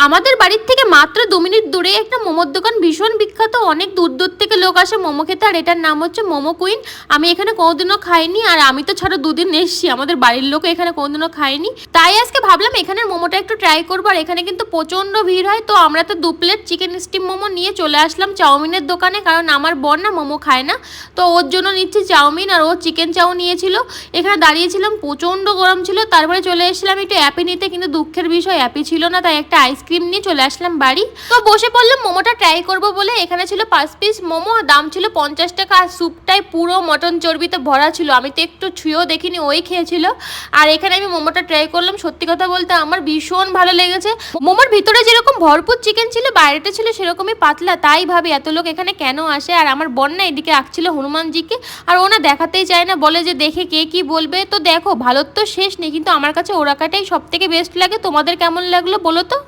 আমাদের বাড়ির থেকে মাত্র 2 মিনিট দূরে একটা মোমোর দোকান, ভীষণ বিখ্যাত, অনেক দূর দূর থেকে লোক আসে মোমো খেতে। আর এটার নাম হচ্ছে মোমো কুইন। আমি এখানে কোনোদিনও খাইনি, আর আমি তো ছাড়া 2 দিন এসছি, আমাদের বাড়ির লোক এখানে কোনোদিনও খাইনি। তাই আজকে ভাবলাম এখানের মোমোটা একটু ট্রাই করবো। আর এখানে কিন্তু প্রচণ্ড ভিড় হয়, তো আমরা তো 2 প্লেট চিকেন স্টিম মোমো নিয়ে চলে আসলাম চাউমিনের দোকানে, কারণ আমার বোন না মোমো খায় না, তো ওর জন্য নিচ্ছি চাউমিন, আর ও চিকেন চাউ নিয়েছিল। এখানে দাঁড়িয়েছিলাম, প্রচণ্ড গরম ছিল, তারপরে চলে এসেছিলাম একটু অ্যাপি নিতে, কিন্তু দুঃখের বিষয় অ্যাপি ছিল না, তাই একটা আইসক্রিম নিয়ে চলে আসলাম বাড়ি। তো বসে পড়লাম মোমোটা ট্রাই করবো বলে। এখানে ছিল 5 পিস মোমো, দাম ছিল 50 টাকা, আর স্যুপটাই পুরো মটন চর্বিতে ভরা ছিল, আমি তো একটু ছুঁয়েও দেখিনি, ওই খেয়েছিল। আর এখানে আমি মোমোটা ট্রাই করলাম, সত্যি কথা বলতে আমার ভীষণ ভালো লেগেছে। মোমোর ভিতরে যেরকম ভরপুর চিকেন ছিল, বাইরেটা ছিল সেরকমই পাতলা, তাই ভাবি এত লোক এখানে কেন আসে। আর আমার বোন না এদিকে রাখছিল হনুমানজিকে, আর ওনা দেখাতেই চায় না, বলে যে দেখে কে কি বলবে। তো দেখো, ভালো তো শেষ নেই, কিন্তু আমার কাছে ওরাকাটাই সব থেকে বেস্ট লাগে। তোমাদের কেমন লাগলো বলো তো।